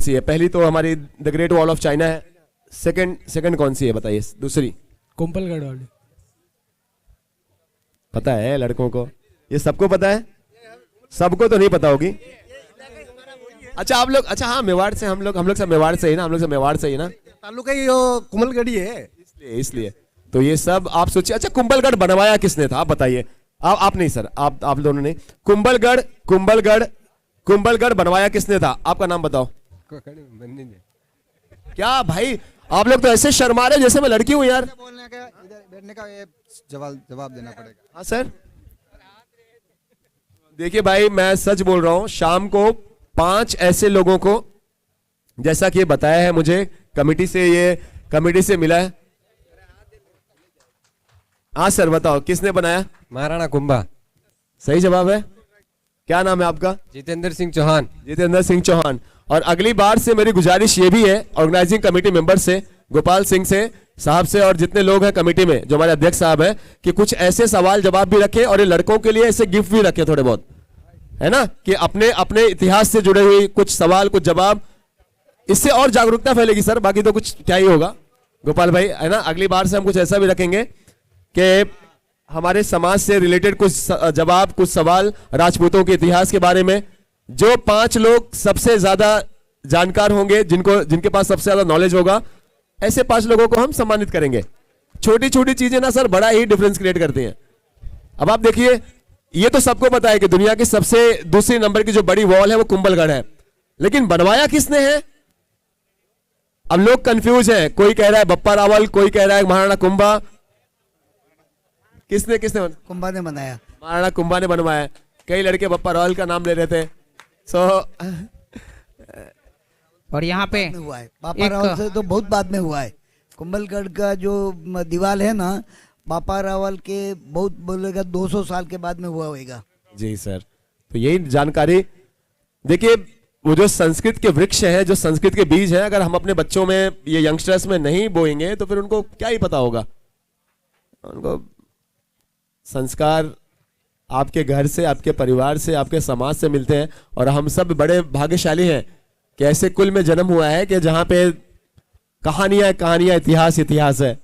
सी है? पहली तो हमारी the great wall of China है। सेकंड कौन सी है बताइए? दूसरी कुंभलगढ़ वाली। पता है लड़कों को? ये सबको पता है? सबको तो नहीं पता होगी। अच्छा आप लोग, अच्छा हाँ मेवाड़ से, हम लोग सब मेवाड़ से ही ना, हम लोग सब मेवाड़ से ही ना, तालुका ही कुंभलगढ़ी है, इसलिए तो ये सब आप सोचिए। अच्छा कुंभलगढ़ बनवाया किसने था आप बताइए? आप नहीं सर, आप दोनों ने। कुंभलगढ़ बनवाया किसने था? आपका नाम बताओ। क्या भाई आप लोग तो ऐसे शर्मा रहे जैसे मैं लड़की हूं यार। बोलने का इधर बैठने का ये जवाब देना पड़ेगा। हाँ सर देखिए भाई मैं सच बोल रहा हूं, शाम को 5 ऐसे लोगों को, जैसा कि ये बताया है मुझे कमेटी से मिला है। हाँ सर बताओ किसने बनाया? महाराणा कुंभा। सही जवाब है। क्या नाम है आपका? जितेंद्र सिंह चौहान। जितेंद्र सिंह चौहान। और अगली बार से मेरी गुजारिश ये भी है ऑर्गेनाइजिंग कमेटी मेंबर से, गोपाल सिंह से साहब से और जितने लोग हैं कमेटी में, जो हमारे अध्यक्ष साहब हैं, कि कुछ ऐसे सवाल जवाब भी रखें और ये लड़कों के लिए ऐसे गिफ्ट भी रखें थोड़े बहुत, है ना, कि अपने अपने इतिहास से जुड़े हुए कुछ सवाल कुछ जवाब, इससे और जागरूकता फैलेगी सर। बाकी तो कुछ क्या ही होगा गोपाल भाई, है ना। अगली बार से हम कुछ ऐसा भी रखेंगे कि हमारे समाज से रिलेटेड कुछ जवाब, कुछ सवाल राजपूतों के इतिहास के बारे में। जो 5 लोग सबसे ज्यादा जानकार होंगे, जिनके पास सबसे ज्यादा नॉलेज होगा, ऐसे 5 लोगों को हम सम्मानित करेंगे। छोटी छोटी चीजें ना सर बड़ा ही डिफरेंस क्रिएट करती हैं। अब आप देखिए, ये तो सबको पता है कि दुनिया की सबसे दूसरी नंबर की जो बड़ी वॉल है वो कुंभलगढ़ है, लेकिन बनवाया किसने है? अब लोग कंफ्यूज हैं, कोई कह रहा है बप्पा रावल, कोई कह रहा है महाराणा कुंभा। किसने कुंभा ने बनाया, महाराणा कुंभा ने बनवाया। कई लड़के बप्पा रावल का नाम ले रहे थे। और यहाँ पे हुआ है बापा रावल से तो बहुत बाद में हुआ है। कुंभलगढ़ का जो दीवार है ना, बापा रावल के बहुत बोलेगा 200 साल के बाद में हुआ होगा। जी सर, तो यही जानकारी देखिए, वो जो संस्कृत के वृक्ष हैं, जो संस्कृत के बीज हैं, अगर हम अपने बच्चों में, ये यंगस्टर्स में नहीं बोएंगे तो फिर उनको क्या ही पता होगा। उनको संस्कार आपके घर से, आपके परिवार से, आपके समाज से मिलते हैं। और हम सब बड़े भाग्यशाली हैं कि ऐसे कुल में जन्म हुआ है कि जहां पे कहानियां इतिहास है।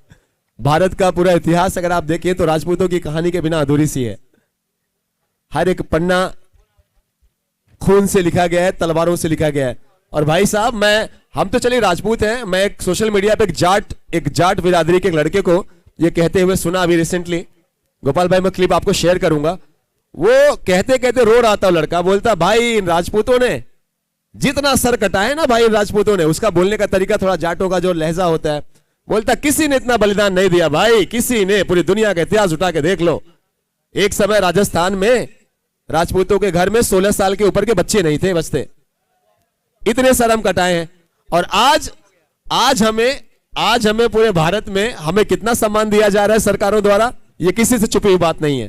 भारत का पूरा इतिहास अगर आप देखें तो राजपूतों की कहानी के बिना अधूरी सी है। हर एक पन्ना खून से लिखा गया है, तलवारों से लिखा गया है। और भाई साहब हम तो चलिए राजपूत हैं, मैं एक सोशल मीडिया पे एक जाट बिरादरी के एक लड़के को ये कहते हुए सुना अभी रिसेंटली। गोपाल भाई मैं क्लिप आपको शेयर करूंगा। वो कहते कहते रो रहा था लड़का, बोलता भाई इन राजपूतों ने जितना सर कटा है ना भाई, इन राजपूतों ने, उसका बोलने का तरीका थोड़ा जाटों का जो लहजा होता है, बोलता किसी ने इतना बलिदान नहीं दिया भाई, किसी ने। पूरी दुनिया का इतिहास उठा के देख लो। एक समय राजस्थान में राजपूतों के घर में 16 साल के ऊपर के बच्चे नहीं थे बचते, इतने सर हम कटाए हैं। और आज हमें पूरे भारत में हमें कितना सम्मान दिया जा रहा है सरकारों द्वारा, ये किसी से छुपी हुई बात नहीं है।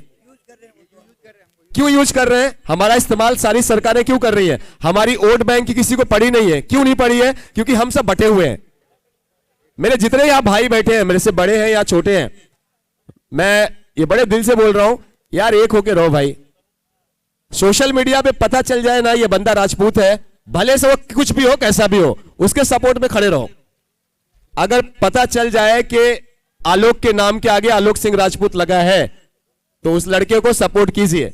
क्यों यूज कर रहे हैं? हमारा इस्तेमाल सारी सरकारें क्यों कर रही हैं? हमारी वोट बैंक की किसी को पड़ी नहीं है। क्यों नहीं पड़ी है? क्योंकि हम सब बटे हुए हैं। मेरे जितने यहां भाई बैठे हैं, मेरे से बड़े हैं या छोटे हैं, मैं ये बड़े दिल से बोल रहा हूं यार, एक होके रहो भाई। सोशल मीडिया पे पता चल जाए ना ये बंदा राजपूत है, भले से वो कुछ भी हो, कैसा भी हो, उसके सपोर्ट में खड़े रहो। अगर पता चल जाए कि आलोक के नाम के आगे आलोक सिंह राजपूत लगा है, तो उस लड़के को सपोर्ट कीजिए।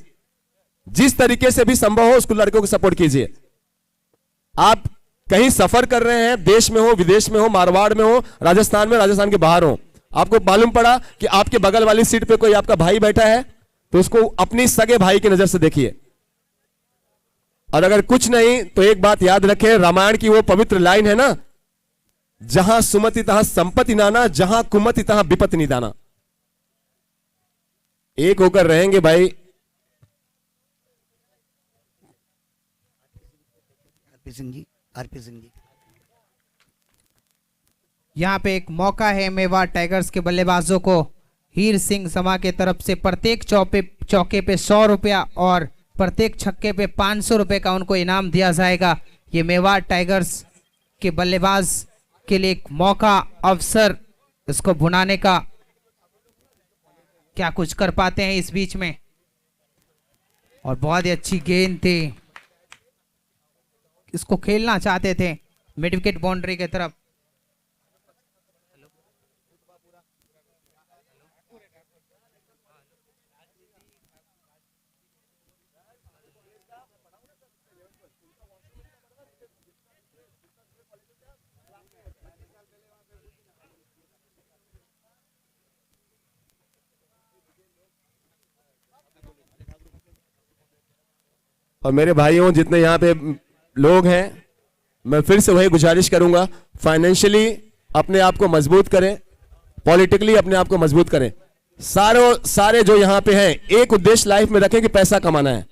जिस तरीके से भी संभव हो उसको, लड़कों को सपोर्ट कीजिए। आप कहीं सफर कर रहे हैं, देश में हो, विदेश में हो, मारवाड़ में हो, राजस्थान में, राजस्थान के बाहर हो, आपको मालूम पड़ा कि आपके बगल वाली सीट पे कोई आपका भाई बैठा है, तो उसको अपनी सगे भाई की नजर से देखिए। और अगर कुछ नहीं तो एक बात याद रखें, रामायण की वो पवित्र लाइन है ना, जहां सुमति तहां संपत्ति नाना, जहां कुमति तहां विपत्ति निदाना। एक होकर रहेंगे भाई। आरपी सिंह जी यहाँ पे एक मौका है मेवाड़ टाइगर्स के बल्लेबाजों को। हीर सिंह समा के तरफ से प्रत्येक चौके पे 100 रुपया और प्रत्येक छक्के पे 500 रुपए का उनको इनाम दिया जाएगा। ये मेवाड़ टाइगर्स के बल्लेबाज के लिए एक मौका, अवसर, इसको भुनाने का। क्या कुछ कर पाते हैं इस बीच में। और बहुत ही अच्छी गेंद थी, इसको खेलना चाहते थे मिड विकेट बाउंड्री की तरफ। और मेरे भाइयों जितने यहाँ पे लोग हैं, मैं फिर से वही गुजारिश करूंगा, फाइनेंशियली अपने आप को मजबूत करें, पॉलिटिकली अपने आप को मजबूत करें। सारे जो यहाँ पे हैं एक उद्देश्य लाइफ में रखें कि पैसा कमाना है,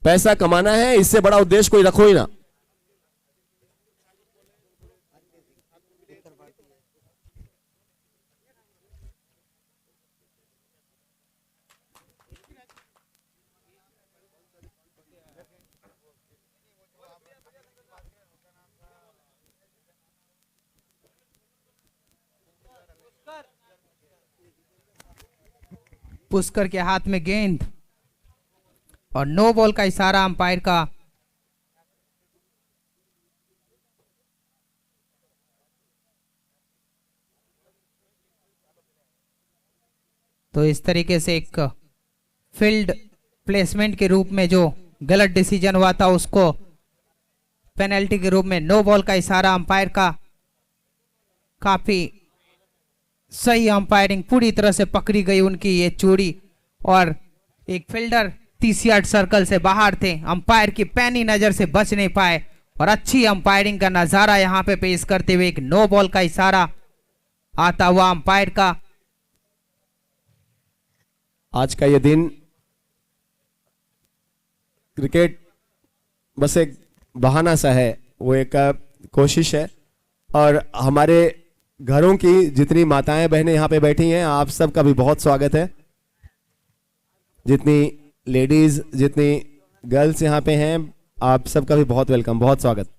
पैसा कमाना है, इससे बड़ा उद्देश्य कोई रखो ही ना। पुष्कर के हाथ में गेंद और नो बॉल का इशारा अंपायर का। तो इस तरीके से एक फील्ड प्लेसमेंट के रूप में जो गलत डिसीजन हुआ था उसको पेनल्टी के रूप में नो बॉल का इशारा अंपायर का। काफी सही अंपायरिंग, पूरी तरह से पकड़ी गई उनकी ये चूड़ी और एक फील्डर 30 यार्ड सर्कल से बाहर थे, अंपायर की पैनी नजर से बच नहीं पाए और अच्छी अंपायरिंग का नजारा यहां पे पेश करते हुए एक नो बॉल का इशारा आता हुआ अंपायर का। आज का ये दिन क्रिकेट बस एक बहाना सा है, वो एक कोशिश है। और हमारे घरों की जितनी माताएं बहनें यहाँ पे बैठी हैं, आप सबका भी बहुत स्वागत है। जितनी लेडीज, जितनी गर्ल्स यहाँ पे हैं, आप सबका भी बहुत वेलकम, बहुत स्वागत।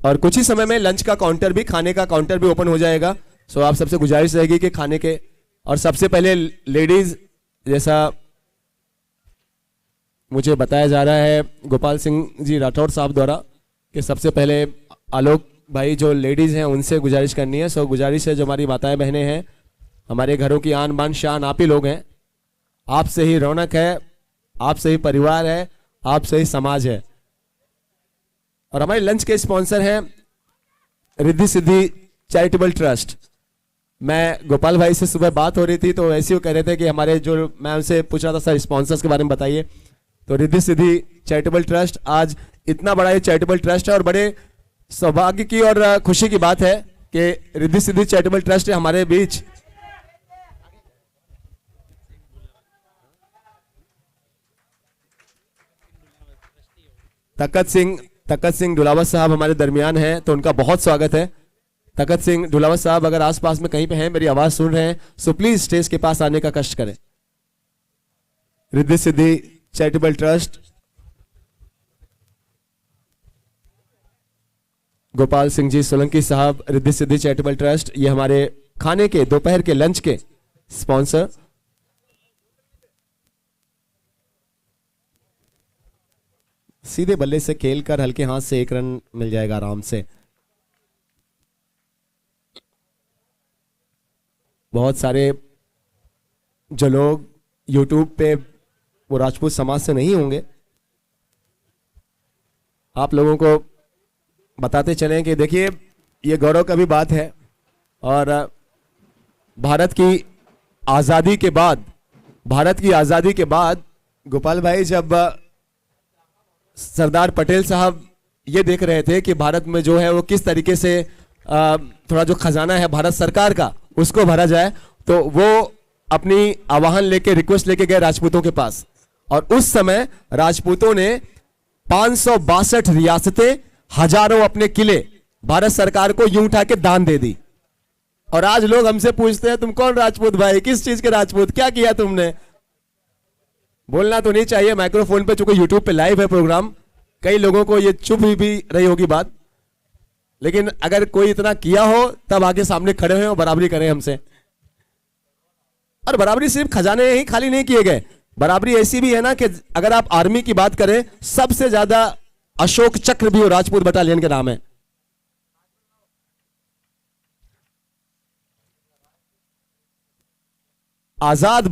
और कुछ ही समय में लंच का काउंटर भी, खाने का काउंटर भी ओपन हो जाएगा। सो आप सबसे गुजारिश रहेगी कि खाने के, और सबसे पहले लेडीज, जैसा मुझे बताया जा रहा है गोपाल सिंह जी राठौर साहब द्वारा कि सबसे पहले आलोक भाई जो लेडीज हैं उनसे गुजारिश करनी है। सो गुजारिश है, जो हमारी माताएं बहनें हैं, हमारे घरों की आन बान शान आप ही लोग हैं, आपसे ही रौनक है, आपसे ही परिवार है, आपसे ही समाज है। और हमारे लंच के स्पॉन्सर हैं रिद्धि सिद्धि चैरिटेबल ट्रस्ट। मैं गोपाल भाई से सुबह बात हो रही थी तो ऐसे ही कह रहे थे कि हमारे जो, मैं उनसे पूछ रहा था सर स्पॉन्सर्स के बारे में बताइए, तो रिद्धि सिद्धि चैरिटेबल ट्रस्ट, आज इतना बड़ा ये चैरिटेबल ट्रस्ट है और बड़े सौभाग्य की और खुशी की बात है कि रिद्धि सिद्धि चैरिटेबल ट्रस्ट हमारे बीच तकत सिंह ढुलावत साहब हमारे दरमियान हैं, तो उनका बहुत स्वागत है। तकत सिंह ढुलावत साहब अगर आसपास में कहीं पे हैं, मेरी आवाज सुन रहे हैं, सो प्लीज स्टेज के पास आने का कष्ट करें। रिद्धि सिद्धि चैरिटेबल ट्रस्ट, गोपाल सिंह जी सोलंकी साहब, रिद्धि सिद्धि चैरिटेबल ट्रस्ट, ये हमारे खाने के, दोपहर के लंच के स्पॉन्सर। सीधे बल्ले से खेलकर हल्के हाथ से 1 रन मिल जाएगा आराम से। बहुत सारे जो लोग YouTube पे वो राजपूत समाज से नहीं होंगे, आप लोगों को बताते चलें कि देखिए ये गौरव का भी बात है। और भारत की आज़ादी के बाद गोपाल भाई जब सरदार पटेल साहब ये देख रहे थे कि भारत में जो है वो किस तरीके से थोड़ा जो खजाना है भारत सरकार का उसको भरा जाए, तो वो अपनी आह्वान लेके, रिक्वेस्ट लेके गए राजपूतों के पास। और उस समय राजपूतों ने 562 रियासतें, हजारों अपने किले भारत सरकार को यूं उठा के दान दे दी। और आज लोग हमसे पूछते हैं तुम कौन राजपूत भाई, किस चीज के राजपूत, क्या किया तुमने? बोलना तो नहीं चाहिए माइक्रोफोन पे, चूंकि यूट्यूब पे लाइव है प्रोग्राम, कई लोगों को ये चुप ही भी रही होगी बात, लेकिन अगर कोई इतना किया हो तब आगे सामने खड़े हुए और बराबरी करें हमसे। और बराबरी सिर्फ खजाने ही खाली नहीं किए गए, बराबरी ऐसी भी है ना कि अगर आप आर्मी की बात करें, सबसे ज्यादा अशोक चक्र भी वो राजपूत बटालियन के नाम है। आजाद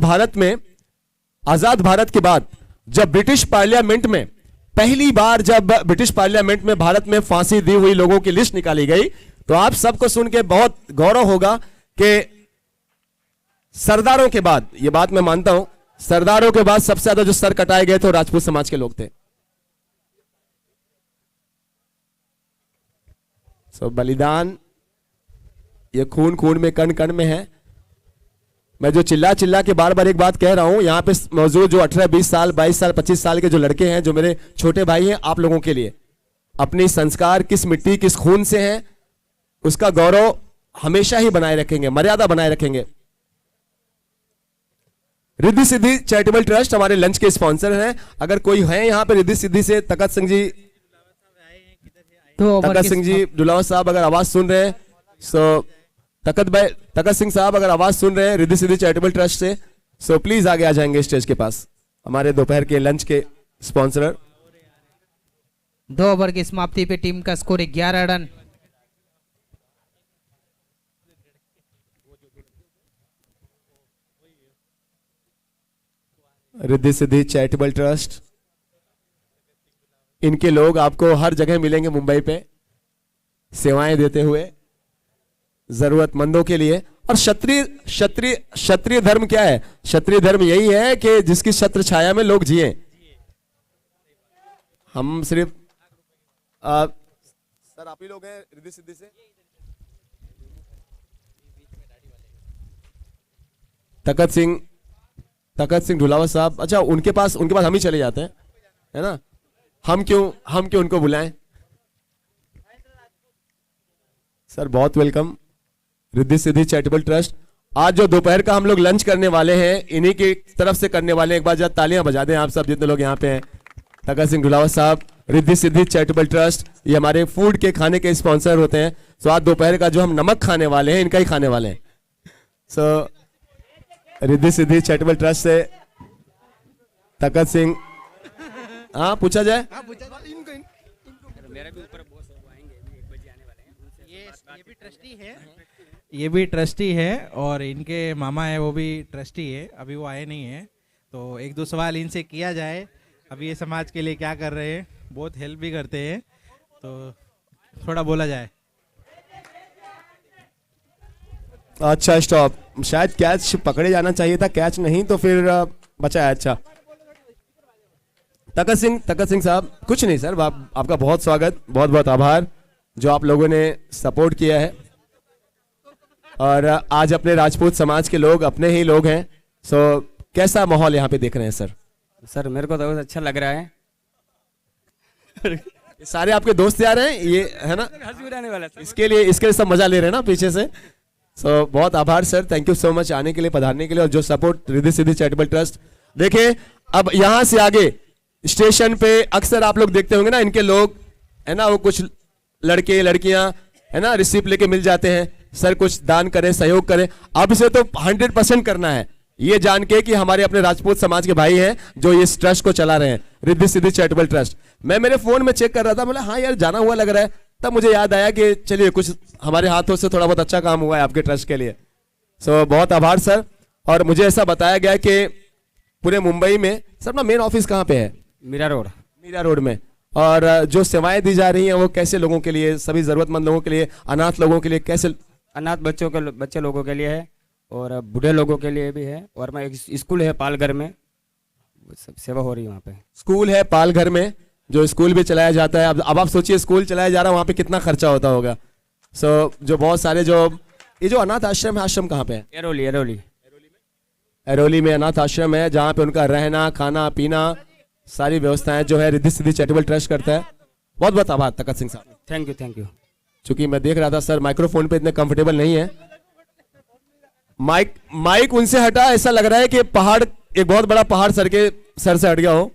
भारत के बाद जब ब्रिटिश पार्लियामेंट में पहली बार जब ब्रिटिश पार्लियामेंट में भारत में फांसी दी हुई लोगों की लिस्ट निकाली गई, तो आप सबको सुन के बहुत गौरव होगा कि सरदारों के बाद, यह बात मैं मानता हूं, सरदारों के बाद सबसे ज्यादा जो सर कटाए गए थे राजपूत समाज के लोग थे। बलिदान ये खून खून में कण कण में है। मैं जो चिल्ला चिल्ला के बार बार एक बात कह रहा हूं, यहां पे मौजूद जो 18, 20 साल, 22 साल, 25 साल के जो लड़के हैं, जो मेरे छोटे भाई हैं, आप लोगों के लिए अपनी संस्कार किस मिट्टी किस खून से हैं, उसका गौरव हमेशा ही बनाए रखेंगे, मर्यादा बनाए रखेंगे। रिद्धि सिद्धि चैरिटेबल ट्रस्ट हमारे लंच के स्पॉन्सर हैं। अगर कोई है यहां पे रिद्धि सिद्धि से, तखत सिंह जी, तखत सिंह जी दुलावा साहब अगर आवाज सुन रहे हैं, सो तखत सिंह साहब अगर आवाज सुन रहे हैं रिद्धि सिद्धि चैरिटेबल ट्रस्ट से, सो प्लीज आगे आ जाएंगे स्टेज के पास, हमारे दोपहर के लंच के स्पॉन्सर। 2 ओवर की समाप्ति पे टीम का score 11 run. Riddhi Siddhi charitable trust, इनके लोग आपको हर जगह मिलेंगे मुंबई पे, सेवाएं देते हुए जरूरतमंदों के लिए। और क्षत्रिय धर्म क्या है? क्षत्रिय धर्म यही है कि जिसकी छत्र छाया में लोग जिए। हम सिर्फ सर आप ही लोग हैं रिद्धि सिद्धि से? तखत सिंह ढुलावा साहब, अच्छा उनके पास हम ही चले जाते हैं, है ना? हम क्यों उनको बुलाएं? सर बहुत welcome Riddhi Siddhi charitable trust. आज जो दोपहर का हम लोग लंच करने वाले हैं, इन्हीं की तरफ से करने वाले हैं। एक बार जरा तालियां बजा दें आप सब जितने लोग यहाँ पे हैं। तखत सिंह ढुलावा साहब, रिद्धि सिद्धि चैरिटेबल ट्रस्ट, ये हमारे फूड के खाने के स्पॉन्सर होते हैं। सो आज दोपहर का जो हम नमक खाने वाले हैं, इनका ही खाने वाले हैं। सो रिद्धि सिद्धि चैरिटेबल ट्रस्ट से तखत सिंह, हाँ पूछा जाए, ये भी ट्रस्टी है और इनके मामा है वो भी ट्रस्टी है, अभी वो आए नहीं है, तो 1-2 सवाल इनसे किया जाए। अभी ये समाज के लिए क्या कर रहे हैं, बहुत हेल्प भी करते हैं, तो थोड़ा बोला जाए। अच्छा स्टॉप, शायद कैच पकड़े जाना चाहिए था, कैच नहीं तो फिर बचा है। अच्छा तखत सिंह साहब, कुछ नहीं सर, आपका बहुत स्वागत, बहुत बहुत आभार जो आप लोगों ने सपोर्ट किया है। और आज अपने राजपूत समाज के लोग अपने ही लोग हैं। सो कैसा माहौल यहाँ पे देख रहे हैं सर? सर मेरे को तो बहुत अच्छा लग रहा है। सारे आपके दोस्त आ रहे हैं, ये है ना, हंसी उड़ाने वाला सर। इसके लिए सब मजा ले रहे हैं ना पीछे से। सो बहुत आभार sir, thank you so much आने के लिए, पधारने के लिए, और जो support Riddhi Siddhi charitable trust. देखिए अब यहाँ से आगे स्टेशन पे अक्सर आप लोग देखते होंगे ना, इनके लोग है ना, वो कुछ लड़के लड़कियां है ना रिसिप्ट लेके मिल जाते हैं, सर कुछ दान करें, सहयोग करें। अब इसे तो 100% करना है, ये जान के कि हमारे अपने राजपूत समाज के भाई हैं जो इस ट्रस्ट को चला रहे हैं, रिद्धि सिद्धि चैरिटेबल ट्रस्ट। मैं मेरे फोन में चेक कर रहा था, बोला हाँ यार जाना हुआ लग रहा है, तब मुझे याद आया कि चलिए कुछ हमारे हाथों से थोड़ा बहुत अच्छा काम हुआ है आपके ट्रस्ट के लिए। सो बहुत आभार सर। और मुझे ऐसा बताया गया कि पूरे मुंबई में सर अपना मेन ऑफिस कहाँ पे है? मीरा रोड में। और जो सेवाएं दी जा रही हैं वो कैसे लोगों के लिए, सभी जरूरतमंद लोगों के लिए, अनाथ लोगों के लिए, कैसे? अनाथ बच्चे लोगों के लिए है और बूढ़े लोगों के लिए भी है। और मैं एक स्कूल है पालघर में, सब सेवा हो रही है वहाँ पे। स्कूल है पालघर में, जो स्कूल भी चलाया जाता है। अब आप सोचिए स्कूल चलाया जा रहा है, वहाँ पे कितना खर्चा होता होगा। सो जो बहुत सारे ये जो अनाथ आश्रम है, आश्रम कहाँ पे है? एरोली में अनाथ आश्रम है, जहाँ पे उनका रहना खाना पीना सारी व्यवस्थाएं जो है रिद्धि सिद्धि चैरिटेबल ट्रस्ट करता है। बहुत बहुत आभार तखत सिंह साहब, थैंक यू। चूंकि मैं देख रहा था सर माइक्रोफोन पे इतने कंफर्टेबल नहीं है, माइक उनसे हटा, ऐसा लग रहा है कि पहाड़, एक बहुत बड़ा पहाड़ सर से हट गया हो।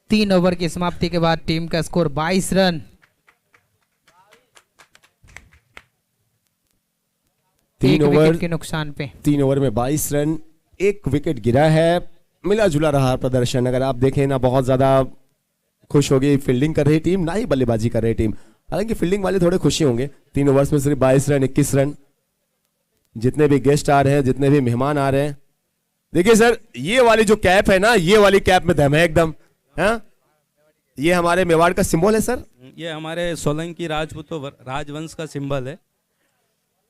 तीन ओवर की समाप्ति के बाद टीम का स्कोर 22 रन। तीन एक ओवर विकेट के नुकसान पे। 3 ओवर में 22 रन, 1 विकेट गिरा है। मिला जुला रहा प्रदर्शन। अगर आप देखें ना, बहुत ज्यादा खुश हो गई फील्डिंग कर रही टीम, ना ही बल्लेबाजी कर रही टीम। हालांकि फील्डिंग वाले थोड़े खुशी होंगे। 3 ओवर्स में सिर्फ 22 रन, 21 रन। जितने भी गेस्ट आ रहे हैं, जितने भी मेहमान आ रहे हैं, देखिए सर, ये वाली जो कैप है ना, ये वाली कैप में दम है एकदम। हाँ, ये हमारे मेवाड़ का सिंबल है सर। ये हमारे सोलंकी राजपूतों राजवंश का सिंबल है।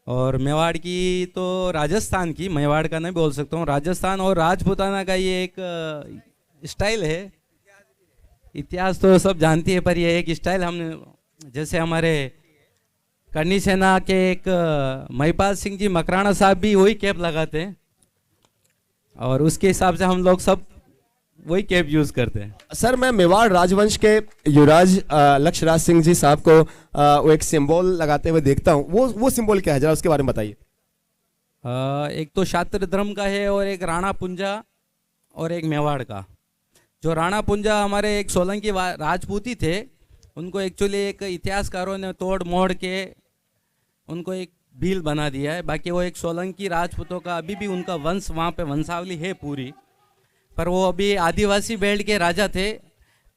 और मेवाड़ की तो राजस्थान की, मेवाड़ का नहीं बोल सकता हूँ, राजस्थान और राजपूताना का ये एक स्टाइल है। इतिहास तो सब जानती है, पर ये एक स्टाइल हमने, जैसे हमारे करनी सेना के एक महिपाल सिंह जी मकराना साहब भी वही कैप लगाते हैं, और उसके हिसाब से हम लोग सब वही कैप यूज करते हैं। सर, मैं मेवाड़ राजवंश के युवराज लक्ष्यराज सिंह जी साहब को वो एक सिंबल लगाते हुए देखता हूँ। वो सिंबल क्या है, जरा उसके बारे में बताइए। एक तो शास्त्र धर्म का है, और एक राणा पुंजा, और एक मेवाड़ का। जो राणा पुंजा हमारे एक सोलंकी राजपूती थे, उनको एक्चुअली एक इतिहासकारों ने तोड़ मोड़ के उनको एक भील बना दिया है। बाकी वो एक सोलंकी राजपूतों का अभी भी उनका वंश, वहाँ पे वंशावली है पूरी, पर वो अभी आदिवासी बेल्ट के राजा थे।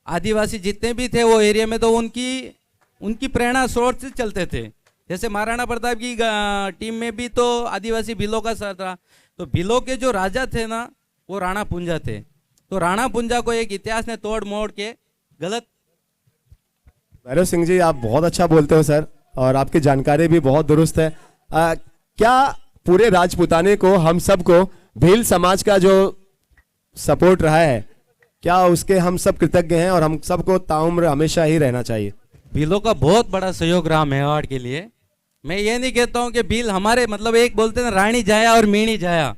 आदिवासी जितने भी थे वो एरिया में, तो उनकी प्रेरणा स्रोत से चलते थे। जैसे महाराणा प्रताप की टीम में भी तो आदिवासी भीलों का सर था, तो भीलों के जो राजा थे ना, वो राणा पुंजा थे। तो राणा पुंजा को एक इतिहास ने तोड़ मोड़ के गलत। भैरव सिंह जी, आप बहुत अच्छा बोलते हो सर, और आपकी जानकारी भी बहुत दुरुस्त है। क्या पूरे राजपूताने को, हम सबको, भील समाज का जो सपोर्ट रहा है, क्या उसके हम सब कृतज्ञ हैं, और हम सबको ताउम्र हमेशा ही रहना चाहिए? भीलों का बहुत बड़ा सहयोग रहा मेवाड़ के लिए। मैं ये नहीं कहता हूँ कि भील हमारे, मतलब एक बोलते हैं ना, रानी जाया और मीणी जाया।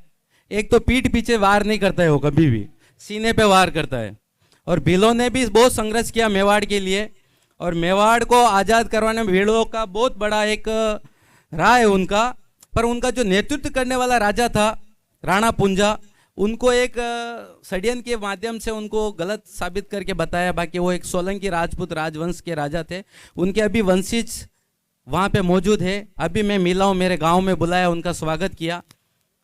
एक तो पीठ पीछे वार नहीं करता है वो, कभी भी सीने पे वार करता है। और भीलों ने भी बहुत संघर्ष किया मेवाड़ के लिए, और मेवाड़ को आज़ाद करवाने में भीलों का बहुत बड़ा एक रहा है उनका। पर उनका जो नेतृत्व करने वाला राजा था राणा पुंजा, उनको एक षड्यंत्र के माध्यम से उनको गलत साबित करके बताया। बाकी वो एक सोलंकी राजपूत राजवंश के राजा थे। उनके अभी वंशज वहाँ पे मौजूद है। अभी मैं मिला हूँ, मेरे गांव में बुलाया, उनका स्वागत किया।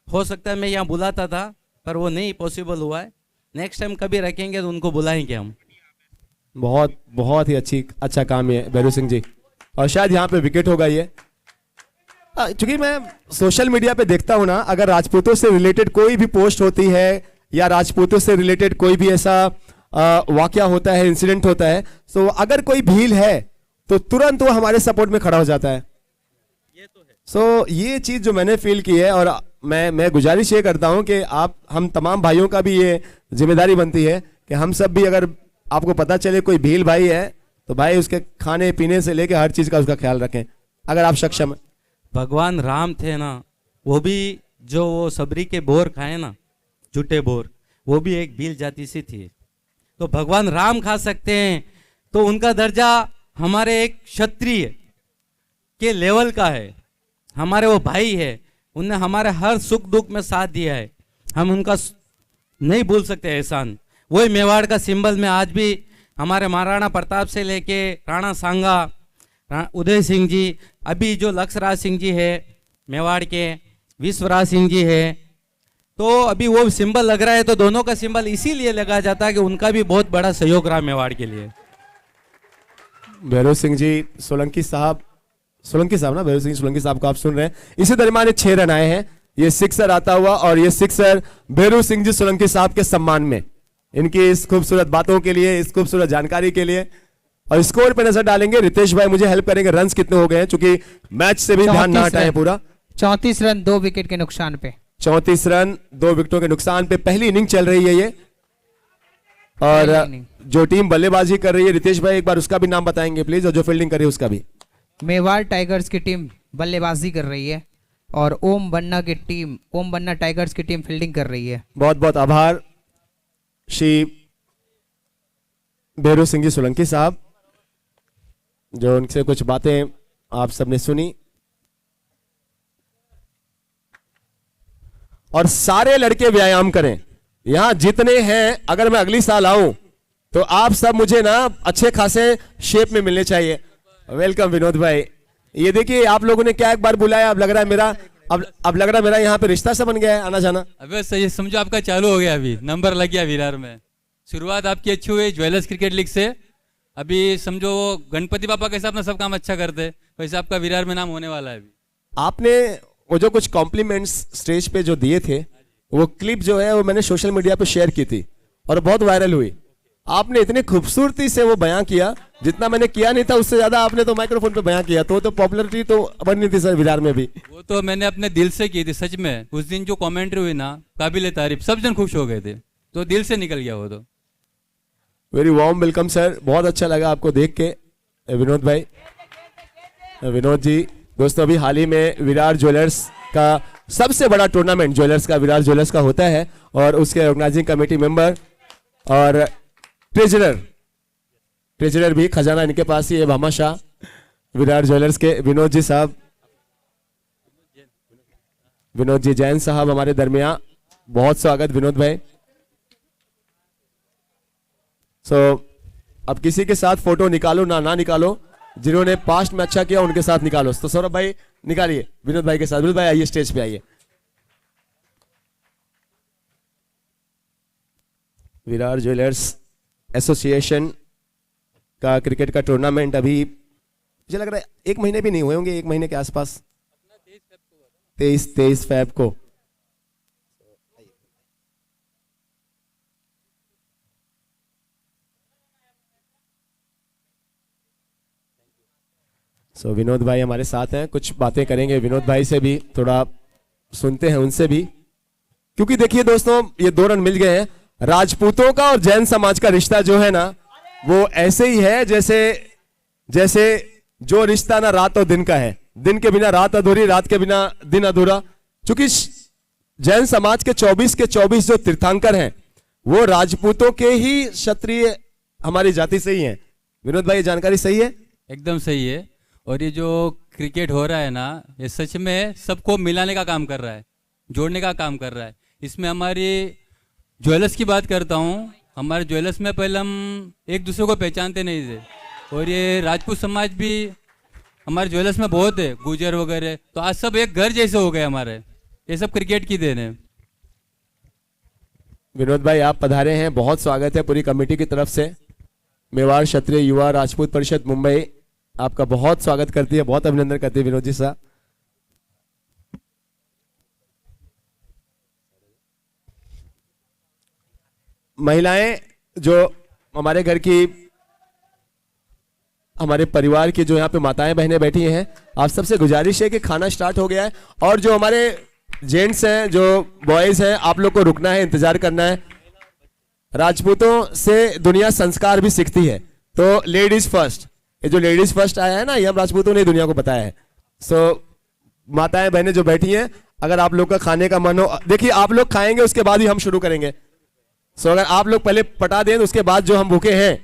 हो सकता है मैं यहाँ बुलाता था, पर वो नहीं पॉसिबल हुआ है। नेक्स्ट टाइम कभी रखेंगे तो उनको बुलाएंगे हम। बहुत बहुत ही अच्छा काम है भैरव सिंह जी, और शायद यहाँ पे विकेट होगा ये। चूंकि मैं सोशल मीडिया पे देखता हूँ ना, अगर राजपूतों से रिलेटेड कोई भी पोस्ट होती है, या राजपूतों से रिलेटेड कोई भी ऐसा वाकया होता है, इंसिडेंट होता है, तो अगर कोई भील है तो तुरंत वो हमारे सपोर्ट में खड़ा हो जाता है। सो ये चीज जो मैंने फील की है, और मैं गुजारिश ये करता हूं कि हम तमाम भाइयों का भी ये जिम्मेदारी बनती है कि हम सब भी, अगर आपको पता चले कोई भील भाई है, तो भाई उसके खाने पीने से लेकर हर चीज का उसका ख्याल रखें, अगर आप सक्षम हैं। भगवान राम थे ना, वो भी जो वो सबरी के बोर खाए ना, झूठे बोर, वो भी एक भील जाति से थी। तो भगवान राम खा सकते हैं, तो उनका दर्जा हमारे एक क्षत्रिय के लेवल का है। हमारे वो भाई है, उनने हमारे हर सुख दुख में साथ दिया है। हम उनका नहीं भूल सकते एहसान। वही मेवाड़ का सिंबल में आज भी हमारे महाराणा प्रताप से लेके राणा सांगा, उदय सिंह जी, अभी जो लक्ष्यराज सिंह जी है मेवाड़ के, विश्वराज सिंह जी है, तो अभी वो सिंबल लग रहा है। तो दोनों का सिंबल इसीलिए लगा जाता है कि उनका भी बहुत बड़ा सहयोग रहा मेवाड़ के लिए। भैरव सिंह जी सोलंकी साहब ना, भैरव सिंह सोलंकी साहब को आप सुन रहे हैं। इसी दरमियान 6 रन आए हैं, ये सिक्सर आता हुआ, और ये सिक्सर भैरव सिंह जी सोलंकी साहब के सम्मान में, इनकी इस खूबसूरत बातों के लिए, इस खूबसूरत जानकारी के लिए। और स्कोर पे नजर डालेंगे, रितेश भाई मुझे हेल्प करेंगे, रन्स कितने हो गए हैं, चूंकि मैच से भी ध्यान ना हटाएं पूरा। 34 रन 2 विकेट के नुकसान पे। 34 रन 2 विकेटों के नुकसान पे पहली इनिंग चल रही है ये। और जो टीम बल्लेबाजी कर रही है, रितेश भाई एक बार उसका भी नाम बताएंगे प्लीज, और जो फील्डिंग कर रही है उसका भी। मेवाड़ टाइगर्स की टीम बल्लेबाजी कर रही है, और ओम बन्ना टाइगर्स की टीम फील्डिंग कर रही है। बहुत बहुत आभार श्री भैरव सिंह जी सोलंकी साहब, जो उनसे कुछ बातें आप सबने सुनी। और सारे लड़के व्यायाम करें, यहां जितने हैं, अगर मैं अगली साल आऊं तो आप सब मुझे ना अच्छे खासे शेप में मिलने चाहिए। वेलकम विनोद भाई। ये देखिए आप लोगों ने क्या एक बार बुलाया, अब लग रहा है अब लग रहा मेरा यहाँ पे रिश्ता सा बन गया है, आना जाना। अबे सही समझो आपका चालू हो गया, अभी नंबर लग गया विरार में। शुरुआत आपकी अच्छी हुई ज्वेलर्स क्रिकेट लीग से, अभी समझो वो गणपति पापा कैसे अपना सब काम अच्छा करते, वैसे आपका विरार में नाम होने वाला है अभी। आपने वो जो कुछ कॉम्प्लीमेंट्स स्टेज पे जो दिए थे, वो क्लिप जो है वो मैंने सोशल मीडिया पे शेयर की थी और बहुत वायरल हुई। आपने इतनी खूबसूरती से वो बयां किया, जितना मैंने किया नहीं था उससे ज्यादा आपने तो माइक्रोफोन पे बयां किया, तो पॉपुलरिटी तो बननी थी सर विरार में भी। वो तो मैंने अपने दिल से की थी सच में। उस दिन जो कमेंट्री हुई ना, काबिल तारीफ, सब जन खुश हो गए थे, तो दिल से निकल गया वो तो। वेरी वार्म वेलकम सर, बहुत अच्छा लगा आपको देख के विनोद भाई। विनोद जी दोस्तों, अभी हाल ही में विरार ज्वेलर्स का सबसे बड़ा टूर्नामेंट ज्वेलर्स का, विरार ज्वेलर्स का होता है, और उसके ऑर्गेनाइजिंग कमेटी मेंबर और ट्रेजरर भी, खजाना इनके पास ही है, भामा शाह, विरार ज्वेलर्स के विनोद जी साहब, विनोद जी जैन साहब हमारे दरमियान, बहुत स्वागत विनोद भाई। अब किसी के साथ फोटो निकालो ना निकालो, जिन्होंने पास्ट में अच्छा किया उनके साथ निकालो। तो सौरभ भाई निकालिए विनोद भाई के साथ। विनोद भाई आइए स्टेज पे आइए। विरार ज्वेलर्स एसोसिएशन का क्रिकेट का टूर्नामेंट अभी मुझे लग रहा है 1 महीने भी नहीं हुए होंगे, 1 महीने के आसपास, 23 फेब को। विनोद भाई हमारे साथ हैं, कुछ बातें करेंगे विनोद भाई से भी, थोड़ा सुनते हैं उनसे भी, क्योंकि देखिए दोस्तों ये 2 रन मिल गए हैं। राजपूतों का और जैन समाज का रिश्ता जो है ना, वो ऐसे ही है जैसे जो रिश्ता ना रात और दिन का है, दिन के बिना रात अधूरी, रात के बिना दिन अधूरा। क्योंकि जैन समाज के 24 के 24 जो तीर्थंकर हैं वो राजपूतों के ही क्षत्रिय हमारी जाति से ही हैं। विनोद भाई ये जानकारी सही है? एकदम सही है। और ये जो क्रिकेट हो रहा है ना, ये सच में सबको मिलाने का काम कर रहा है, जोड़ने का काम कर रहा है। इसमें हमारी ज्वेलर्स की बात करता हूँ, हमारे ज्वेलर्स में पहले हम एक दूसरे को पहचानते नहीं थे, और ये राजपूत समाज भी हमारे ज्वेलर्स में बहुत है, गुजर वगैरह, तो आज सब एक घर जैसे हो गए हमारे। ये सब क्रिकेट की देन है। विनोद भाई आप पधारे हैं, बहुत स्वागत है पूरी कमेटी की तरफ से। मेवाड़ क्षत्रिय युवा राजपूत परिषद मुंबई आपका बहुत स्वागत करती है, बहुत अभिनंदन करती है विनोद जी साहब। महिलाएं जो हमारे घर की, हमारे परिवार की जो यहाँ पे माताएं बहनें बैठी हैं, आप सबसे गुजारिश है कि खाना स्टार्ट हो गया है, और जो हमारे जेंट्स हैं, जो बॉयज हैं, आप लोग को रुकना है, इंतजार करना है। राजपूतों से दुनिया संस्कार भी सीखती है, तो लेडीज फर्स्ट, ये जो लेडीज फर्स्ट आया है ना, ये हम राजपूतों ने दुनिया को बताया है। माताएं बहनें जो बैठी हैं, अगर आप लोग का खाने का मन हो, देखिए आप लोग खाएंगे उसके बाद ही हम शुरू करेंगे। अगर आप लोग पहले पटा दें तो उसके बाद जो हम भूखे हैं,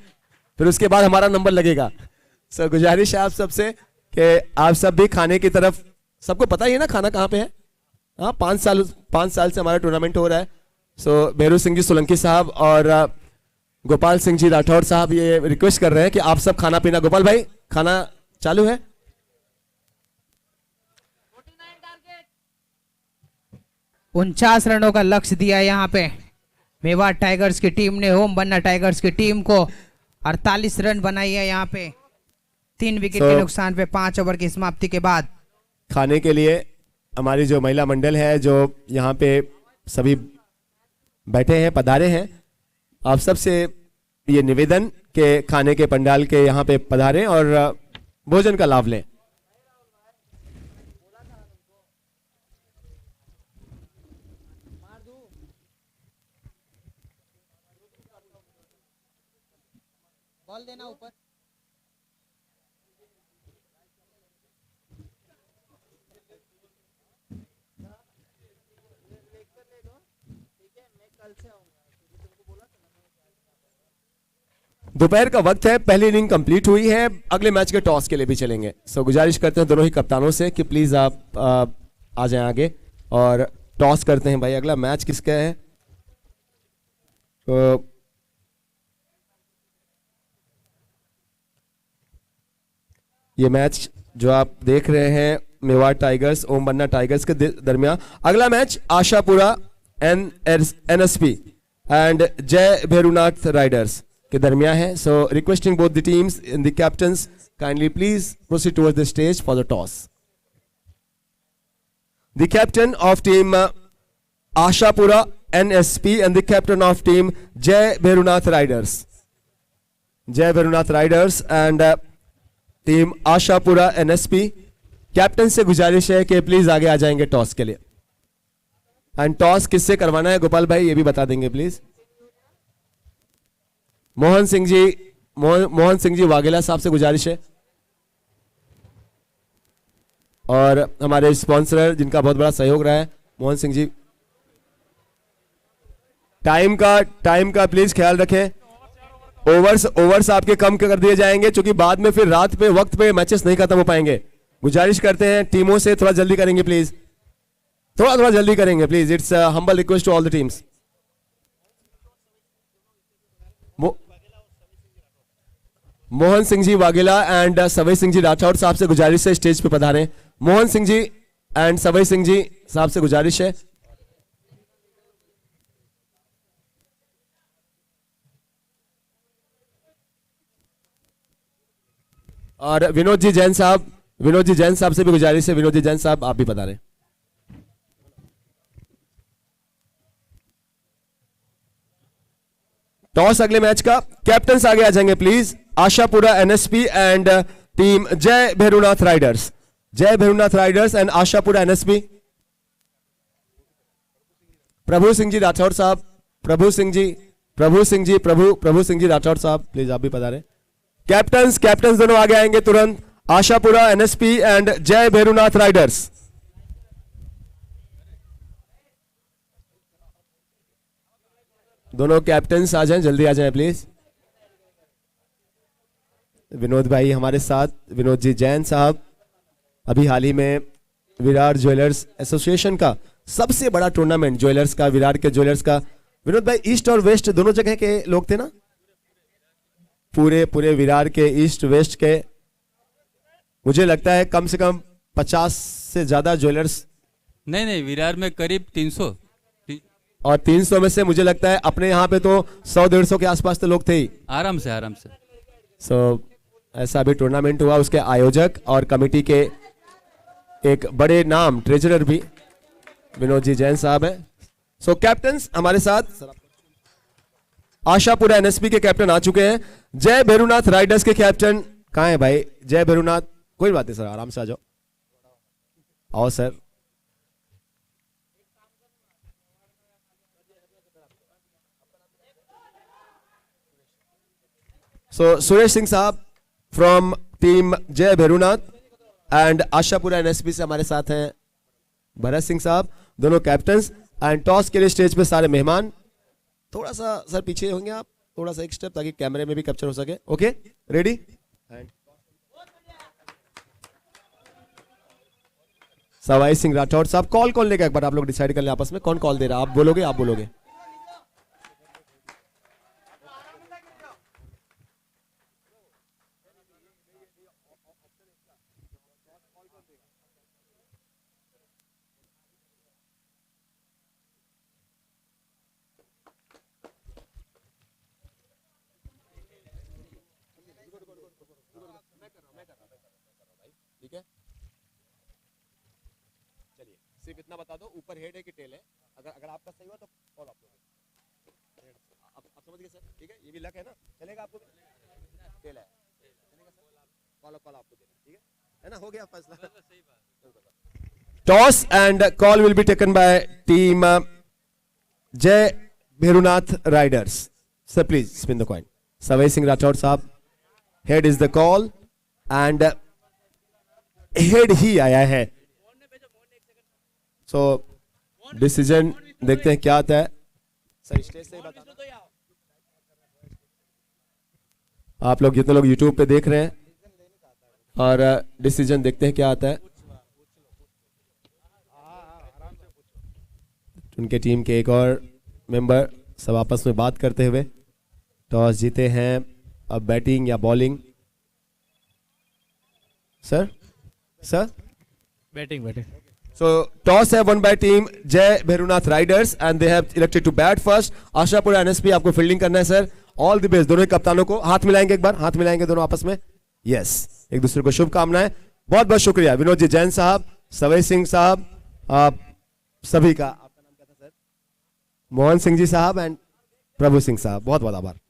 फिर उसके बाद हमारा नंबर लगेगा। गुजारिश है आप सबसे कि आप सब भी खाने की तरफ, सबको पता ही है ना खाना कहाँ पे है। हाँ, 5 साल से हमारा टूर्नामेंट हो रहा है। भैरू सिंह जी सोलंकी साहब और गोपाल सिंह जी राठौर साहब ये रिक्वेस्ट कर रहे हैं कि आप सब खाना पीना, गोपाल भाई खाना चालू है। उनचास रनों का लक्ष्य दिया यहाँ पे मेवाड़ टाइगर्स की टीम ने। होम बनना टाइगर्स की टीम को 48 रन बनाई है यहाँ पे, 3 विकेट के नुकसान पे 5 ओवर की समाप्ति के बाद। खाने के लिए हमारी जो महिला मंडल है, जो यहाँ पे सभी बैठे हैं, पधारे हैं, आप सबसे ये निवेदन के खाने के पंडाल के यहाँ पे पधारें और भोजन का लाभ लें। बॉल देना ऊपर। दोपहर का वक्त है, पहली इनिंग कंप्लीट हुई है, अगले मैच के टॉस के लिए भी चलेंगे। गुजारिश करते हैं दोनों ही कप्तानों से कि प्लीज आप आ जाएं आगे और टॉस करते हैं। भाई अगला मैच किसका है? तो ये मैच जो आप देख रहे हैं मेवाड़ टाइगर्स ओम बन्ना टाइगर्स के दरमियान। अगला मैच आशापुरा NSP एंड जय भैरुनाथ राइडर्स के दरमियान है। So requesting both the teams in the captains kindly please proceed towards the stage for the toss. The captain of team Ashapura NSP and the captain of team Jai Bhairunath Riders. Jai Bhairunath Riders and team Ashapura NSP. Captain से गुजारिश है कि please आगे आ जाएंगे toss के लिए। And toss किससे करवाना है गोपाल भाई ये भी बता देंगे प्लीज। मोहन सिंह जी वाघेला साहब से गुजारिश है, और हमारे स्पॉन्सर जिनका बहुत बड़ा सहयोग रहा है मोहन सिंह जी। टाइम का प्लीज ख्याल रखें। ओवर्स आपके कम कर दिए जाएंगे क्योंकि बाद में फिर रात पे वक्त पे मैचेस नहीं खत्म हो पाएंगे। गुजारिश करते हैं टीमों से थोड़ा जल्दी करेंगे प्लीज, थोड़ा जल्दी करेंगे please. It's humble request to all the teams. Mohan Singh ji Vaghela and Sawai Singh ji Rathore साहब से गुजारिश है स्टेज पे पधारें। मोहन सिंह जी एंड सवई सिंह जी साहब से गुजारिश है। और विनोद जी जैन साहब से भी गुजारिश है। विनोद जी जैन साहब आप भी बता रहे। टॉस अगले मैच का। कैप्टन्स आगे आ जाएंगे please. Ashapura NSP and team Jai Bhairunath Riders. जय Bhairunath Riders and Ashapura NSP। प्रभु सिंह जी राठौड़ साहब, प्रभु सिंह जी राठौड़ साहब प्लीज आप भी बता रहे। कैप्टन्स दोनों आगे आएंगे तुरंत। आशापुरा NSP एंड जय भैरुनाथ राइडर्स। दोनों कैप्टन्स आ जाएं, जल्दी आ जाएं प्लीज। विनोद भाई हमारे साथ, विनोद जी जैन साहब अभी हाल ही में विराट ज्वेलर्स एसोसिएशन का सबसे बड़ा टूर्नामेंट ज्वेलर्स का, विराट के ज्वेलर्स का। विनोद भाई ईस्ट और वेस्ट दोनों जगह के लोग थे ना? पूरे विरार के ईस्ट वेस्ट के मुझे लगता है कम से कम 50 से ज्यादा ज्वेलर्स। नहीं विरार में करीब 300 और 300 में से मुझे लगता है अपने यहाँ पे तो 100-150 के आसपास तो लोग थे ही आराम से। सो ऐसा भी टूर्नामेंट हुआ। उसके आयोजक और कमेटी के एक बड़े नाम ट्रेजरर भी विनोद जी जैन साहब है। सो कैप्टन्स हमारे साथ आशापुरा NSP के कैप्टन आ चुके हैं। जय भैरुनाथ राइडर्स के कैप्टन कहां है भाई? जय भैरुनाथ, कोई बात नहीं सर, आराम से आ जाओ। आओ सर। सो सुरेश सिंह साहब from team Jai Bhairunath and Ashapura NSP से हमारे साथ हैं भरत सिंह साहब, दोनों कैप्टन्स। एंड टॉस के लिए स्टेज पे सारे मेहमान। थोड़ा सा सर पीछे होंगे आप, थोड़ा सा एक स्टेप, ताकि कैमरे में भी कैप्चर हो सके। Okay, ready? सवाई सिंह राठौड़ साहब, कॉल कौन लेगा एक बार आप लोग डिसाइड कर लें आपस में, कौन कॉल दे रहा है? आप बोलोगे। ठीक है, चलिए सिर्फ इतना बता दो, ऊपर हेड है कि टेल है? अगर आपका सही हुआ तो कॉल आप लोगे। आप समझ गए सर? ठीक है, ये भी लक है ना, चलेगा आपको? टेल है, चलेगा सर? कॉल आपको देना, ठीक है ना? हो गया फैसला। Toss and call will be taken by team Jai Bhairunath riders. Sir please spin the coin. Sawai Singh Rathore साहब, head is the call and head ही आया है। सो डिसीजन देखते हैं क्या आता है। सर स्टेज से बताना, आप लोग जितने लोग यूट्यूब पे देख रहे हैं, और डिसीजन देखते हैं क्या आता है। उनके टीम के एक और मेंबर सब आपस में बात करते हुए। टॉस जीते हैं, अब बैटिंग या bowling? Sir batting batting. So toss है won by team जय Bhairunath Riders and they have elected to bat first. Ashapura NSP आपको फील्डिंग करना है सर. All the best. दोनों ही कप्तानों को हाथ मिलाएंगे, एक बार हाथ मिलाएंगे दोनों आपस में. यस, एक दूसरे को शुभकामनाएं. बहुत बहुत शुक्रिया विनोद जी जैन साहब, सवई सिंह साहब, आप सभी का. आपका नाम क्या था सर? मोहन सिंह जी साहब एंड प्रभु सिंह साहब, बहुत बहुत आभार.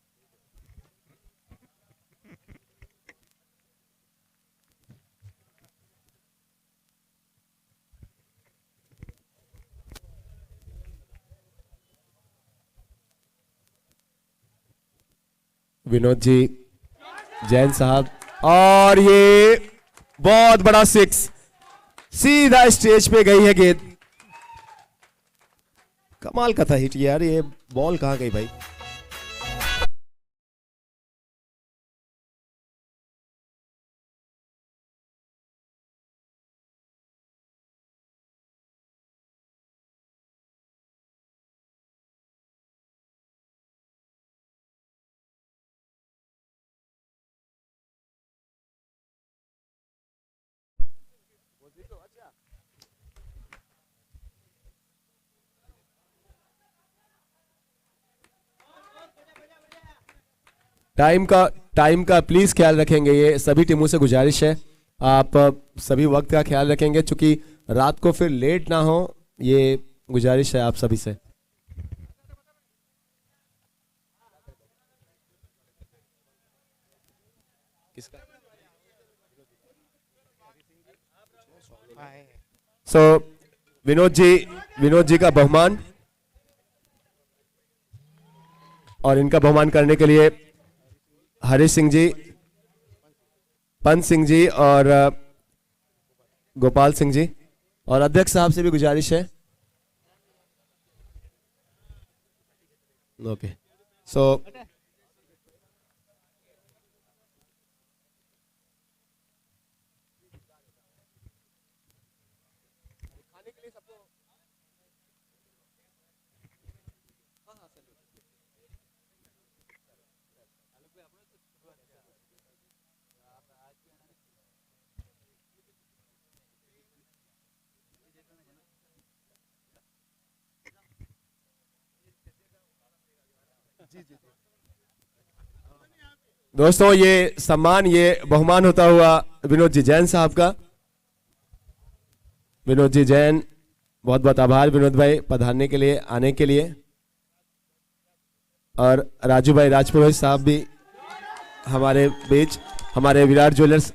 विनोद जी जैन साहब, और ये बहुत बड़ा सिक्स सीधा स्टेज पे गई है गेंद. कमाल का था हिट यार. ये बॉल कहां गई भाई? टाइम का प्लीज ख्याल रखेंगे. ये सभी टीमों से गुजारिश है, आप सभी वक्त का ख्याल रखेंगे क्योंकि रात को फिर लेट ना हो. ये गुजारिश है आप सभी से. सो विनोद जी का बहुमान, और इनका बहुमान करने के लिए हरीश सिंह जी, पंत सिंह जी और गोपाल सिंह जी, और अध्यक्ष साहब से भी गुजारिश है. ओके, सो दोस्तों ये सम्मान, ये बहुमान होता हुआ विनोद जी जैन साहब का. विनोद जी जैन, बहुत बहुत आभार विनोद भाई पधारने के लिए, आने के लिए. और राजू भाई राजपुरोहित साहब भी हमारे बीच, हमारे विराट ज्वेलर्स.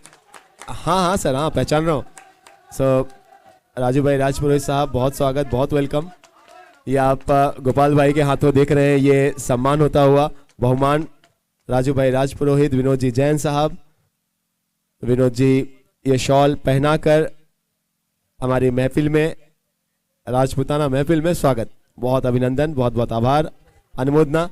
हाँ सर, हाँ पहचान रहा हूँ. सो राजू भाई राजपुरोहित साहब, बहुत स्वागत, बहुत वेलकम. ये आप गोपाल भाई के हाथों देख रहे हैं ये सम्मान होता हुआ बहुमान. राजू भाई राजपुरोहित, विनोद जी जैन साहब, विनोद जी ये शॉल पहनाकर हमारी महफिल में, राजपूताना महफिल में स्वागत. बहुत अभिनंदन, बहुत बहुत आभार, अनुमोदना.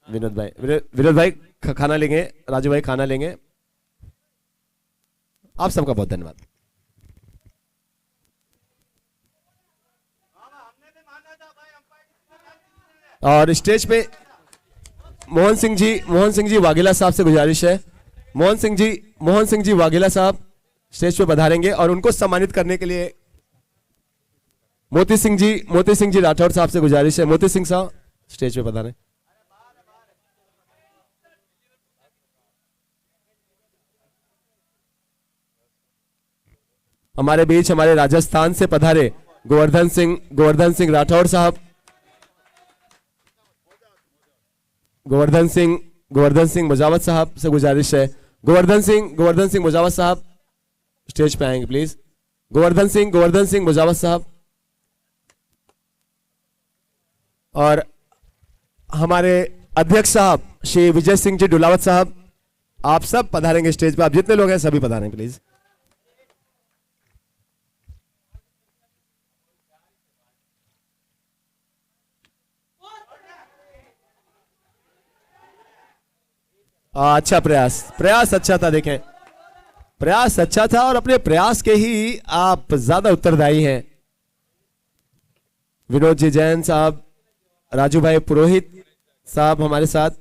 विनोद भाई खाना लेंगे, राजू भाई खाना लेंगे. आप सबका बहुत धन्यवाद. और स्टेज पे मोहन सिंह जी वाघेला साहब से गुजारिश है. मोहन सिंह जी वाघेला साहब स्टेज पे पधारेंगे और उनको सम्मानित करने के लिए मोती सिंह जी राठौर साहब से गुजारिश है. मोती सिंह साहब स्टेज पे पधारें. हमारे बीच हमारे राजस्थान से पधारे गोवर्धन सिंह राठौर साहब. गोवर्धन सिंह मुजावत साहब से गुजारिश है. गोवर्धन सिंह मुजावत साहब स्टेज पे आएंगे प्लीज. गोवर्धन सिंह मुजावत साहब. और हमारे अध्यक्ष साहब श्री विजय सिंह जी डुलावत साहब, आप सब पधारेंगे स्टेज पे. आप जितने लोग हैं सभी पधारें प्लीज. अच्छा, प्रयास अच्छा था. देखें, प्रयास अच्छा था और अपने प्रयास के ही आप ज्यादा उत्तरदायी हैं. विनोद जी जैन साहब, राजू भाई पुरोहित साहब हमारे साथ,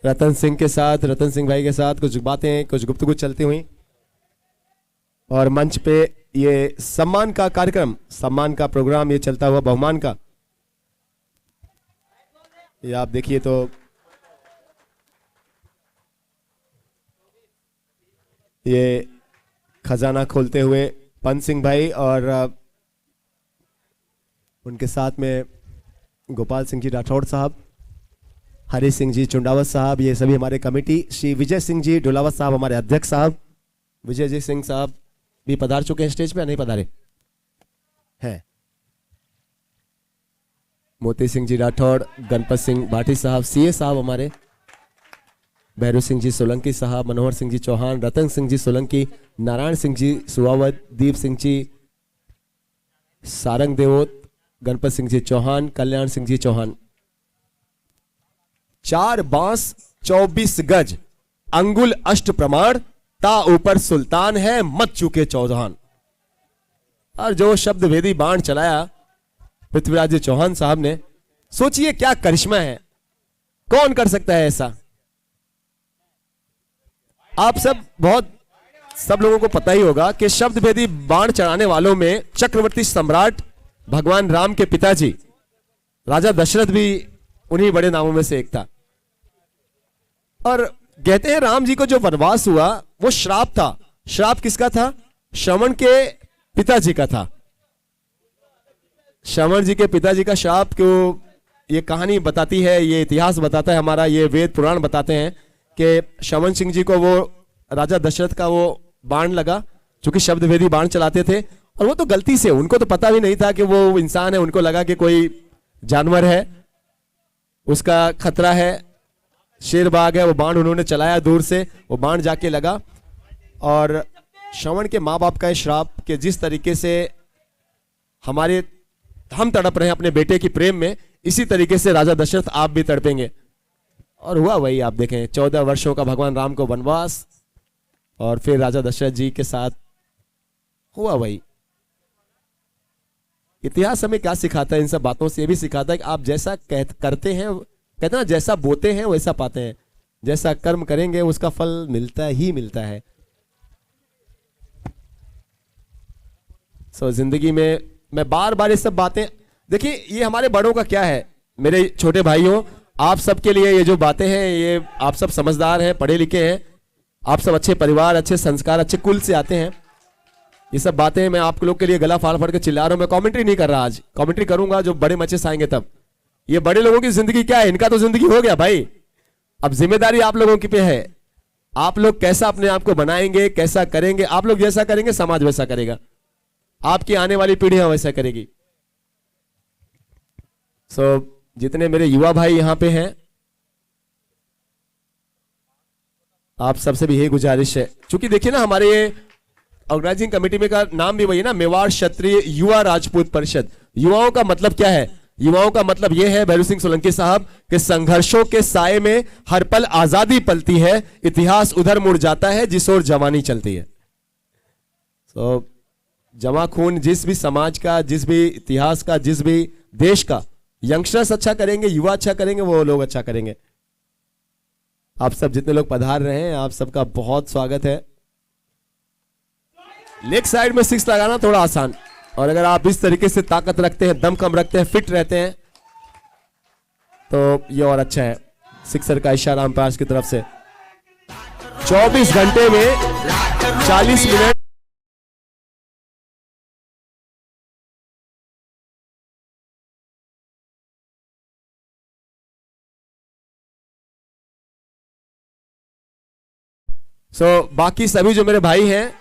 रतन सिंह के साथ, रतन सिंह भाई के साथ कुछ बातें, कुछ गुफ्तगू चलती हुई और मंच पे ये सम्मान का कार्यक्रम, सम्मान का प्रोग्राम ये चलता हुआ बहुमान का, ये आप देखिए तो ये खजाना खोलते हुए पंत सिंह भाई और उनके साथ में गोपाल सिंह जी राठौड़ साहब, हरी सिंह जी चुंडावत साहब, ये सभी हमारे कमेटी, श्री विजय सिंह जी डोलावत साहब हमारे अध्यक्ष साहब, विजय जी सिंह साहब भी पधार चुके हैं स्टेज पे या नहीं पधारे हैं, मोती सिंह जी राठौड़, गणपत सिंह भाटी साहब, सीए साहब हमारे, भैरू सिंह जी सोलंकी साहब, मनोहर सिंह जी चौहान, रतन सिंह जी सोलंकी, नारायण सिंह जी सुहावत, दीप सिंह जी सारंग देवोत, गणपत सिंह जी चौहान, कल्याण सिंह जी चौहान। 4 बांस 24 गज अंगुल अष्ट प्रमाण, ता ऊपर सुल्तान है मत चूके चौधान। और जो शब्द भेदी बाण चलाया पृथ्वीराज जी चौहान साहब ने, सोचिए क्या करिश्मा है, कौन कर सकता है ऐसा। आप सब लोगों को पता ही होगा कि शब्द भेदी बाण चढ़ाने वालों में चक्रवर्ती सम्राट भगवान राम के पिताजी राजा दशरथ भी उन्हीं बड़े नामों में से एक था। और कहते हैं राम जी को जो वनवास हुआ वो श्राप था। श्राप किसका था? श्रवण के पिताजी का था। श्रवण जी के पिताजी का श्राप क्यों, ये कहानी बताती है, ये इतिहास बताता है हमारा, ये वेद पुराण बताते हैं कि श्रवण सिंह जी को वो राजा दशरथ का वो बाण लगा, क्योंकि शब्द भेदी बाण चलाते थे, और वो तो गलती से, उनको तो पता भी नहीं था कि वो इंसान है, उनको लगा कि कोई जानवर है, उसका खतरा है, शेर बाग है, वो बाण उन्होंने चलाया दूर से, वो बाण जाके लगा। और श्रवण के माँ बाप का ये श्राप कि जिस तरीके से हम तड़प रहे हैं अपने बेटे की प्रेम में, इसी तरीके से राजा दशरथ आप भी तड़पेंगे। और हुआ वही, आप देखें 14 वर्षों का भगवान राम को वनवास, और फिर राजा दशरथ जी के साथ हुआ वही। इतिहास हमें क्या सिखाता है इन सब बातों से? ये भी सिखाता है कि आप जैसा करते हैं, कहते हैं ना, जैसा बोते हैं वैसा पाते हैं, जैसा कर्म करेंगे उसका फल मिलता ही मिलता है। जिंदगी में मैं बार बार ये सब बातें, देखिए ये हमारे बड़ों का क्या है, मेरे छोटे भाइयों, आप सबके लिए ये जो बातें हैं, ये आप सब समझदार हैं, पढ़े लिखे हैं, आप सब अच्छे परिवार, अच्छे संस्कार, अच्छे कुल से आते हैं। ये सब बातें मैं आप लोग के लिए गला फाड़ फाड़ के चिल्ला रहा हूं। मैं कमेंट्री नहीं कर रहा, आज कमेंट्री करूंगा जो बड़े मचेस आएंगे तब। ये बड़े लोगों की जिंदगी क्या है, इनका तो जिंदगी हो गया भाई, अब जिम्मेदारी आप लोगों की पे है। आप लोग कैसा अपने आप को बनाएंगे, कैसा करेंगे, आप लोग जैसा करेंगे समाज वैसा करेगा, आपकी आने वाली पीढ़ियां वैसा करेगी। जितने मेरे युवा भाई यहां पे हैं, आप सबसे भी यही गुजारिश है, क्योंकि देखिए ना हमारे ये ऑर्गेनाइजिंग कमेटी में का नाम भी वही है ना, मेवाड़ क्षत्रिय युवा राजपूत परिषद। युवाओं का मतलब क्या है? युवाओं का मतलब यह है, भैरू सिंह सोलंकी साहब, कि संघर्षों के साए में हर पल आजादी पलती है, इतिहास उधर मुड़ जाता है जिस ओर जवानी चलती है। जमा खून जिस भी समाज का, जिस भी इतिहास का, जिस भी देश का, यंगस्टर्स अच्छा करेंगे, युवा अच्छा करेंगे, वो लोग अच्छा करेंगे। आप सब जितने लोग पधार रहे हैं, आप सबका बहुत स्वागत है। लेग साइड में 6 लगाना थोड़ा आसान, और अगर आप इस तरीके से ताकत रखते हैं, दम कम रखते हैं, फिट रहते हैं, तो ये और अच्छा है। सिक्सर का इशारा अंपायर की तरफ से। 24 घंटे में 40 मिनट बाकी सभी जो मेरे भाई हैं,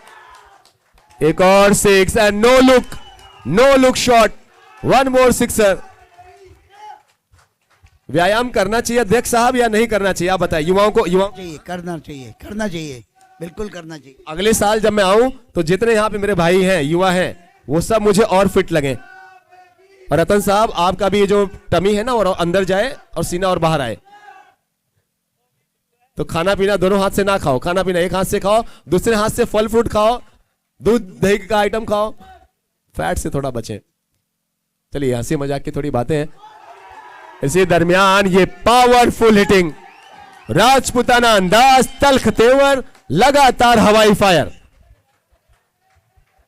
एक और 6 and no look shot, 1 more sixer. व्यायाम करना चाहिए अध्यक्ष साहब या नहीं करना चाहिए, आप बताइए। युवाओं चाहिए, करना चाहिए, बिल्कुल करना चाहिए। अगले साल जब मैं आऊं तो जितने यहाँ पे मेरे भाई हैं, युवा हैं, वो सब मुझे और फिट लगे। और रतन साहब, आपका भी ये जो टमी है ना, और अंदर जाए और सीना और बाहर आए। तो खाना पीना दोनों हाथ से ना खाओ, खाना पीना एक हाथ से खाओ, दूसरे हाथ से फल फ्रूट खाओ, दूध दही का आइटम खाओ, फैट से थोड़ा बचें। चलिए, हंसी मजाक की थोड़ी बातें हैं। इसी दरमियान ये पावरफुल हिटिंग राजपुताना अंदाज, तल्ख तेवर, लगातार हवाई फायर।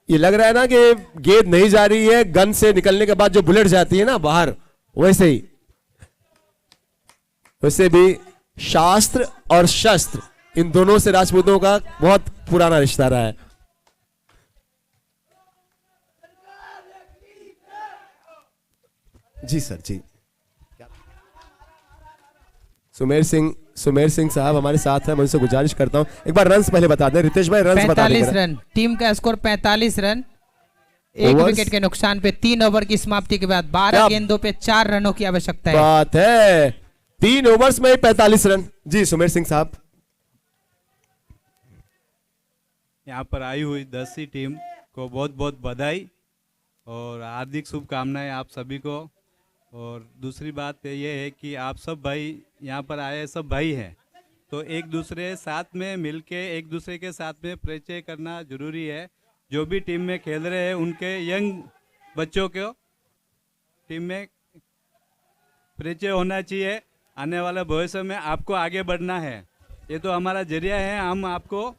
ये लग रहा है ना कि गेंद नहीं जा रही है, गन से निकलने के बाद जो बुलेट जाती है ना बाहर, वैसे ही। वैसे भी शास्त्र और शस्त्र, इन दोनों से राजपूतों का बहुत पुराना रिश्ता रहा है। जी सर जी। सुमेर सिंह साहब हमारे साथ हैं, मैं उनसे गुजारिश करता हूं एक बार रन्स पहले बता दें। रितेश भाई रन्स बता दें। 45 रन, टीम का स्कोर 45 रन, एक ओवर्स? विकेट के नुकसान पे 3 ओवर की समाप्ति के बाद 12 क्या गेंदों पे 4 रनों की आवश्यकता है। बात है, 3 ओवर्स में 45 रन। जी सुमेर सिंह साहब। यहाँ पर आई हुई 10वीं टीम को बहुत बहुत बधाई और हार्दिक शुभकामनाएं आप सभी को। और दूसरी बात ये है कि आप सब भाई यहाँ पर आए, सब भाई हैं, तो एक दूसरे साथ में मिलके एक दूसरे के साथ में परिचय करना जरूरी है। जो भी टीम में खेल रहे हैं उनके यंग बच्चों को टीम में परिचय होना चाहिए। आने वाले भविष्य में आपको आगे बढ़ना है, ये तो हमारा जरिया है, हम आपको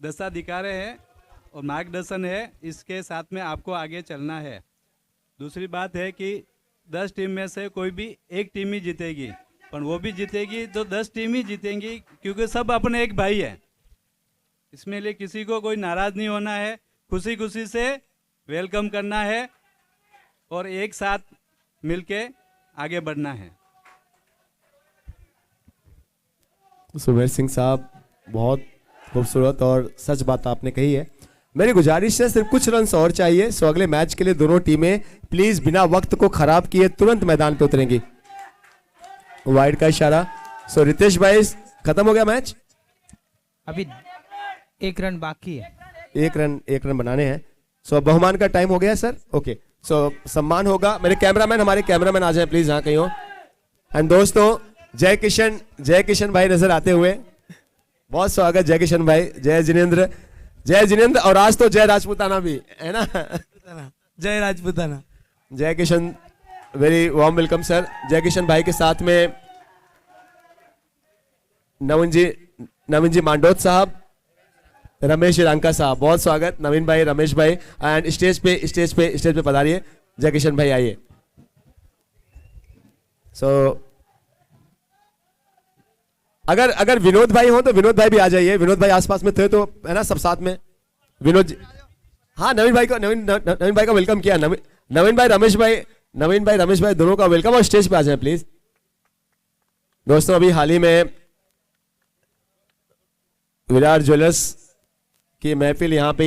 दशा दिखा रहे हैं और मार्गदर्शन है, इसके साथ में आपको आगे चलना है। दूसरी बात है कि 10 टीम में से कोई भी एक टीम ही जीतेगी, पर वो भी जीतेगी तो 10 टीम ही जीतेंगी, क्योंकि सब अपने एक भाई है। इसमें लिए किसी को कोई नाराज नहीं होना है, खुशी खुशी से वेलकम करना है और एक साथ मिलके आगे बढ़ना है। सुमेर सिंह साहब बहुत खूबसूरत और सच बात आपने कही है। मेरी गुजारिश है सिर्फ कुछ रन्स और चाहिए, सो अगले मैच के लिए दोनों टीमें प्लीज बिना वक्त को खराब किए तुरंत मैदान पे उतरेंगी। वाइड का इशारा। सो रितेश भाई खत्म हो गया मैच, अभी 1 रन बाकी है। एक रन बनाने हैं। सो बहुमान का टाइम हो गया सर। ओके, सो सम्मान होगा। मेरे हमारे कैमरामैन आ जाए प्लीज, जहां कहीं हो। एंड दोस्तों जय किशन भाई नजर आते हुए, बहुत स्वागत जय किशन भाई। जय जिनेंद्र और आज तो जय राजपूताना भी है ना। जय राजपूताना। जय Kishan, very warm welcome sir. जय किशन भाई के साथ में नवीन जी मांडोत साहब, रमेश इरांका साहब, बहुत स्वागत नवीन भाई, रमेश भाई। एंड स्टेज पे पधारिए। जय किशन भाई आइए। सो अगर विनोद भाई हो तो विनोद भाई भी आ जाइए। विनोद भाई आसपास में थे तो है ना, सब साथ में। विनोद जी, हाँ नवीन भाई का वेलकम किया। नवीन भाई रमेश भाई दोनों का वेलकम। और स्टेज पे आ जाए प्लीज। दोस्तों अभी हाल ही में विराट ज्वेलर्स की महफिल यहाँ पे